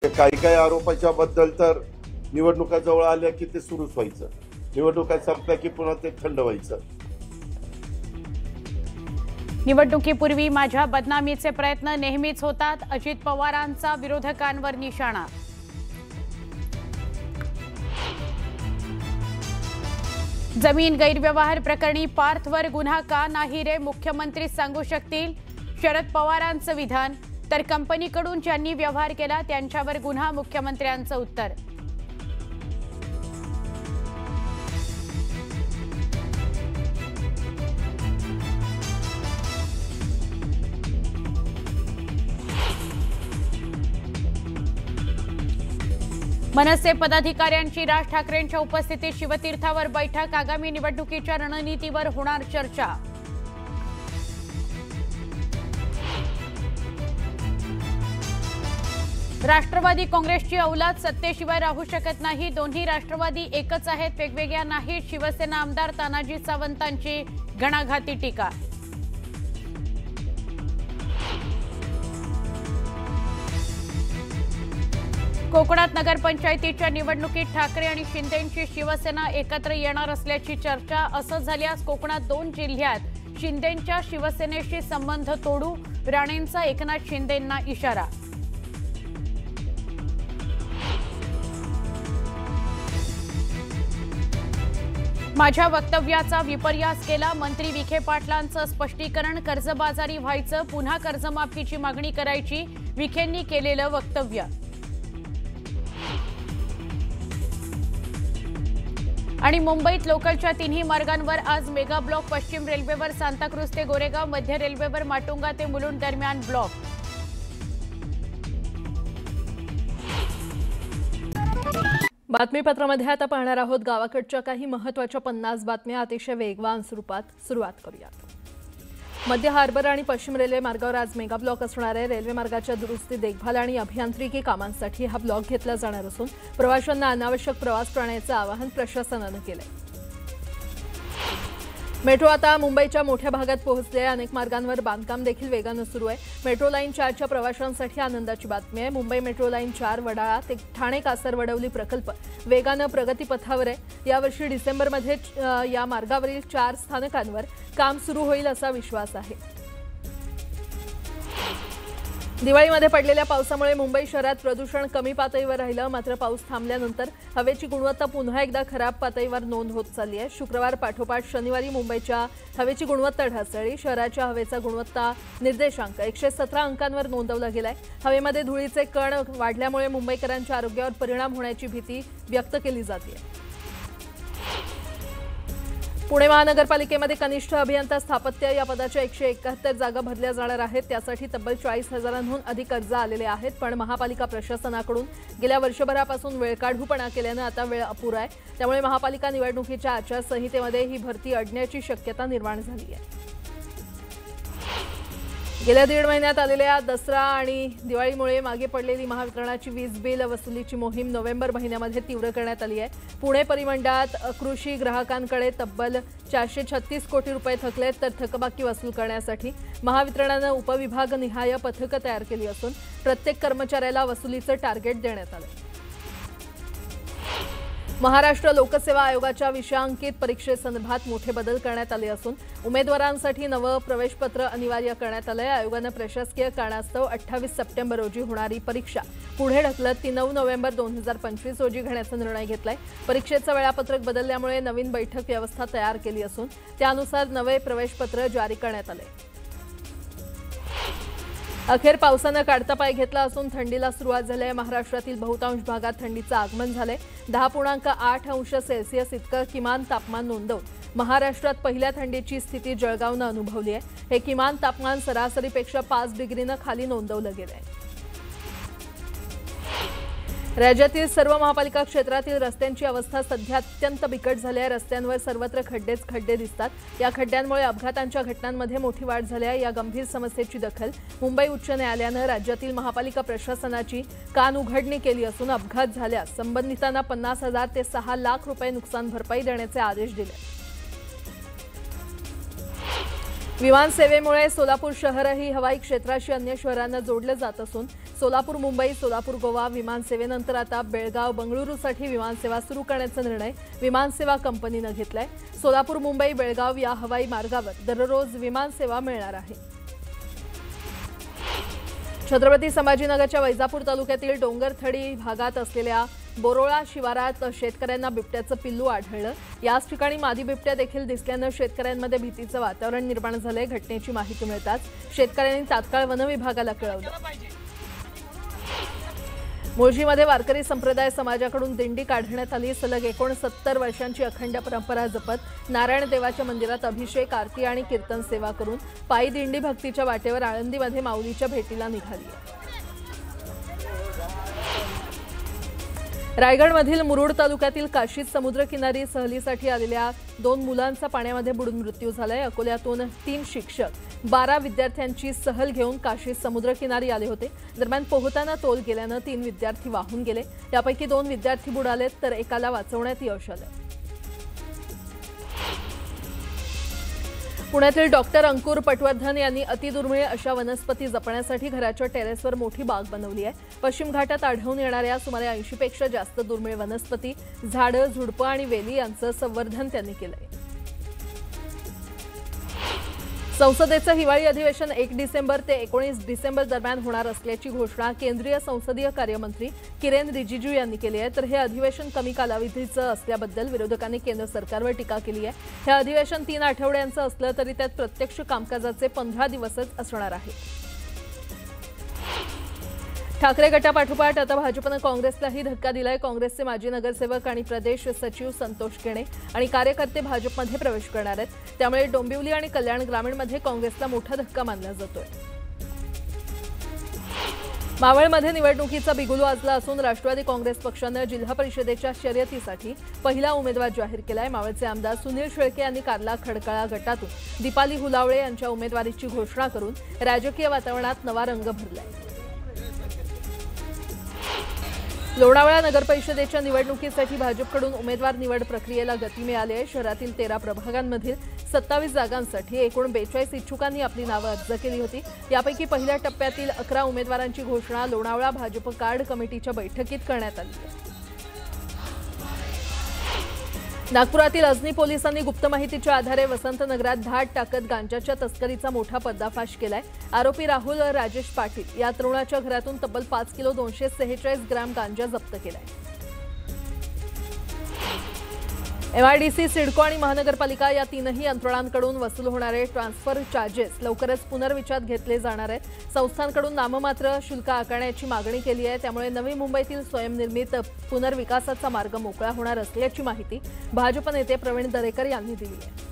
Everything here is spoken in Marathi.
काही आरोपाच्या बद्दल तर निवडणुका जवळ आल्या की ते सुरूच व्हायचं, निवडणुका संपल्या की पुन्हा ते थंड व्हायचं। निवडणुकीपूर्वी माझ्या बदनामीचे प्रयत्न नेहमीच होतात, अजित पवारांचा विरोधकांवर निशाणा। जमीन गैरव्यवहार प्रकरणी पार्थवर गुन्हा का नाही रे, मुख्यमंत्री सांगू शकतील, शरद पवारांचं विधान। तर कंपनीकडून ज्यांनी व्यवहार केला त्यांच्यावर गुन्हा, मुख्यमंत्र्यांचं उत्तर। मनसे पदाधिकाऱ्यांची राज ठाकरेंच्या उपस्थितीत शिवतीर्थावर बैठक, आगामी निवडणुकीच्या रणनीतीवर होणार चर्चा। राष्ट्रवादी काँग्रेसची औलाद सत्तेशिवाय राहू शकत नाही, दोन्ही राष्ट्रवादी एकच आहेत, वेगवेगळ्या नाहीत, शिवसेना आमदार तानाजी सावंतांची घणाघाती टीका। कोकणात नगरपंचायतीच्या निवडणुकीत ठाकरे आणि शिंदेंची शिवसेना एकत्र येणार असल्याची चर्चा। असं झाल्यास कोकणात 2 जिल्ह्यात शिंदेंच्या शिवसेनेशी संबंध तोडू, राणेंचा एकनाथ शिंदेंना इशारा। माझ्या वक्तव्याचा विपर्यास केला, मंत्री विखे पाटलांचं स्पष्टीकरण, कर्जबाजारी व्हायचं, पुन्हा कर्जमाफीची मागणी करायची, विखेंनी केलेलं वक्तव्य। आणि मुंबईत लोकलच्या 3ही मार्गांवर आज मेगा ब्लॉक, पश्चिम रेल्वेवर सांताक्रूज ते गोरेगाव, मध्य रेल्वेवर माटुंगा ते मुलुंड दरम्यान ब्लॉक। बातमीपत्रामध्ये आता पाहणार आहोत गावाकडच्या काही महत्त्वाच्या 50 बातम्या अतिशय वेगवान स्वरूपात। सुरुवात करूयात। मध्य हार्बर आणि पश्चिम रेल्वे मार्गावर आज मेगा ब्लॉक असणार आहे। रेल्वे मार्गाच्या दुरुस्ती, देखभाल आणि अभियांत्रिकी कामांसाठी हा ब्लॉक घेतला जाणार असून प्रवाशांना अनावश्यक प्रवास टाळण्याचं आवाहन प्रशासनानं केलंय। मेट्रो आता मुंबईच्या मोठ्या भागात पोहोचले, अनेक मार्गांवर बांधकाम देखील वेगानं सुरू आहे। मेट्रो लाईन 4च्या प्रवाशांसाठी आनंदाची बातमी आहे। मुंबई मेट्रो लाईन 4 वडाळा ते ठाणे कासरवडवली प्रकल्प वेगानं प्रगतीपथावर आहे। यावर्षी डिसेंबरमध्ये या मार्गावरील 4 स्थानकांवर काम सुरू होईल असा विश्वास आहे। दिवाळीमध्ये पडलेल्या पावसामुळे मुंबई शहरात प्रदूषण कमी पातळीवर राहिलं, मात्र पाऊस थांबल्यानंतर हवेची गुणवत्ता पुन्हा एकदा खराब पातळीवर नोंद होत चालली आहे। शुक्रवार पाठोपाठ शनिवारी मुंबईच्या हवेची गुणवत्ता ढासळली। शहराच्या हवेचा गुणवत्ता निर्देशांक 117 अंकांवर नोंदवला गेलाय। हवेमध्ये धुळीचे कण वाढल्यामुळे मुंबईकरांच्या आरोग्यावर परिणाम होण्याची भीती व्यक्त केली जाते। पुणे महानगरपालिकेमध्ये कनिष्ठ अभियंता स्थापत्य या पदाच्या 171 जागा भरल्या जाणार आहेत। त्यासाठी तब्बल 40,000हून अधिक अर्ज आलेले आहेत, पण महापालिका प्रशासनाकडून गेल्या वर्षभरापासून वेळकाढूपणा केल्यानं आता वेळ अपुरा आहे। त्यामुळे महापालिका निवडणुकीच्या आचारसंहितेमध्ये ही भरती अडण्याची शक्यता निर्माण झाली आहे। गेल्या 1.5 महिन्यात आलेल्या दसरा आणि दिवाळीमुळे मागे पडलेली महावितरणाची वीज बिल वसुलीची मोहीम नोव्हेंबर महिन्यामध्ये तीव्र करण्यात आली आहे। पुणे परिमंडळात कृषी ग्राहकांकडे तब्बल 436 कोटी रुपये थकलेत, तर थकबाकी वसूल करण्यासाठी महावितरणानं उपविभागनिहाय पथकं तयार केली असून प्रत्येक कर्मचाऱ्याला वसुलीचं टार्गेट देण्यात आलं। महाराष्ट्र लोकसेवा आयोगाच्या विषयांकित परीक्षेसंदर्भात मोठे बदल करण्यात आले असून उमेदवारांसाठी नवं प्रवेशपत्र अनिवार्य करण्यात आलंय। आयोगानं प्रशासकीय कारणास्तव 28 सप्टेंबर रोजी होणारी परीक्षा पुढे ढकलत ती 9 नोव्हेंबर 2025 रोजी घेण्याचा निर्णय घेतलाय। परीक्षेचं वेळापत्रक बदलल्यामुळे नवीन बैठक व्यवस्था तयार केली असून त्यानुसार नवे प्रवेशपत्र जारी करण्यात आले। अखेर पावसानं काढता पाय घेतला असून थंडीला सुरुवात झाली आहे। महाराष्ट्रातील बहुतांश भागात थंडीचं आगमन झालंय। 10.8 अंश सेल्सिअस इतकं किमान तापमान नोंदवून महाराष्ट्रात पहिल्या थंडीची स्थिती जळगावनं अनुभवली आहे। हे किमान तापमान सरासरीपेक्षा 5 डिग्रीनं खाली नोंदवलं गेलंय। राज्यातील सर्व महापालिका क्षेत्रातील रस्त्यांची अवस्था सध्या अत्यंत बिकट झाली आहे। रस्त्यांवर सर्वत्र खड्डे दिसतात। या खड्ड्यांमुळे अपघातांच्या घटनांमध्ये मोठी वाढ झाली आहे। या गंभीर समस्येची दखल मुंबई उच्च न्यायालयानं राज्यातील महापालिका प्रशासनाची कान उघडणी केली असून अपघात झाल्यास संबंधितांना 50,000 ते 6 लाख रुपये नुकसान भरपाई देण्याचे आदेश दिले। विमान सेवेमुळे सोलापूर शहरही हवाई क्षेत्राशी अन्य शहरांना जोडलं जात असून सोलापूर मुंबई, सोलापूर गोवा विमानसेवेनंतर आता बेळगाव बंगळुरूसाठी विमानसेवा सुरू करण्याचा निर्णय विमानसेवा कंपनीनं घेतलाय। सोलापूर मुंबई बेळगाव या हवाई मार्गावर दररोज विमानसेवा मिळणार आहे। छत्रपती संभाजीनगरच्या वैजापूर तालुक्यातील डोंगरथडी भागात असलेल्या बोरोळा शिवारात शेतकऱ्यांना बिबट्याचं पिल्लू आढळलं। याच ठिकाणी मादी बिबट्या देखील दिसल्यानं शेतकऱ्यांमध्ये भीतीचं वातावरण निर्माण झालंय। घटनेची माहिती मिळताच शेतकऱ्यांनी तात्काळ वन विभागाला कळवलं। मुळशीमध्ये वारकरी संप्रदाय समाजाकडून दिंडी काढण्यात आली। सलग 69 वर्षांची अखंड परंपरा जपत नारायण देवाच्या मंदिरात अभिषेक, आरती आणि कीर्तन सेवा करून पायी दिंडी भक्तीच्या वाटेवर आळंदीमध्ये माऊलीच्या भेटीला निघाली। रायगडमधील मुरुड तालुक्यातील काशीद समुद्रकिनारी सहलीसाठी आलेल्या 2 मुलांचा पाण्यामध्ये बुडून मृत्यू झालाय। अकोल्यातून 3 शिक्षक 12 विद्यार्थ्यांची सहल घेऊन काशीद समुद्रकिनारी आले होते। दरम्यान पोहताना तोल गेल्यानं 3 विद्यार्थी वाहून गेले। यापैकी 2 विद्यार्थी बुडालेत तर एकाला वाचवण्यात यश आलं। पुण्यातील डॉक्टर अंकुर पटवर्धन यांनी अतिदुर्मिळ अशा वनस्पती जपण्यासाठी घराच्या टेरेसवर मोठी बाग बनवली आहे। पश्चिम घाटात आढळून येणाऱ्या सुमारे 80 पेक्षा जास्त दुर्मिळ वनस्पती, झाडं, झुडपं आणि वेली यांचं संवर्धन त्यांनी केलंय। संसदेचं हिवाळी अधिवेशन 1 डिसेंबर ते 19 डिसेंबर दरम्यान होणार असल्याची घोषणा केंद्रीय संसदीय कार्यमंत्री किरेन रिजिजू यांनी केली आहे। तर हे अधिवेशन कमी कालावधीचं असल्याबद्दल विरोधकांनी केंद्र सरकारवर टीका केली आहे। हे अधिवेशन 3 आठवड्यांचं असलं तरी त्यात प्रत्यक्ष कामकाजाचे 15 दिवसच असणार आहेत। ठाकरे गटापाठोपाठ आता भाजपनं काँग्रेसलाही धक्का दिलाय। काँग्रेसचे माजी नगरसेवक आणि प्रदेश सचिव संतोष केणे आणि कार्यकर्ते भाजपमध्ये प्रवेश करणार आहेत। त्यामुळे डोंबिवली आणि कल्याण ग्रामीणमध्ये काँग्रेसला मोठा धक्का मानला जातोय। मावळमध्ये निवडणुकीचा बिगुल वाजला असून राष्ट्रवादी काँग्रेस पक्षानं जिल्हा परिषदेच्या शर्यतीसाठी पहिला उमेदवार जाहीर केलाय। मावळचे आमदार सुनील शेळके यांनी कारला खडकाळा गटातून दीपाली हुलावळे यांच्या उमेदवारीची घोषणा करून राजकीय वातावरणात नवा रंग भरलाय। लोणावळा नगरपरिषदेच्या निवडणुकीसाठी भाजपकडून उमेदवार निवड प्रक्रियेला गती मिळाली आहे। शहरातील 13 प्रभागांमधील 27 जागांसाठी एकूण 42 इच्छुकांनी आपली नावं अर्ज केली होती। यापैकी पहिल्या टप्प्यातील 11 उमेदवारांची घोषणा लोणावळा भाजप कार्ड कमिटीच्या बैठकीत करण्यात आली आहे। नागपुरातील अजनी पोलिसांनी गुप्त माहितीच्या आधारे वसंतनगरात धाड टाकत गांजाच्या तस्करीचा मोठा पर्दाफाश केलाय। आरोपी राहुल राजेश पाटील या तरुणाच्या घरातून तब्बल 5 किलो 246 ग्रॅम गांजा जप्त केलाय। एमआयडीसी, सिडको आणि महानगरपालिका या 3ही यंत्रणांकडून वसूल होणारे ट्रान्सफर चार्जेस लवकरच पुनर्विचारात घेतले जाणार आहेत। संस्थांकडून नाममात्र शुल्क आकारण्याची मागणी केली आहे। त्यामुळे नवी मुंबईतील स्वयंनिर्मित पुनर्विकासाचा मार्ग मोकळा होणार असल्याची माहिती भाजप नेते प्रवीण दरेकर यांनी दिली आहे।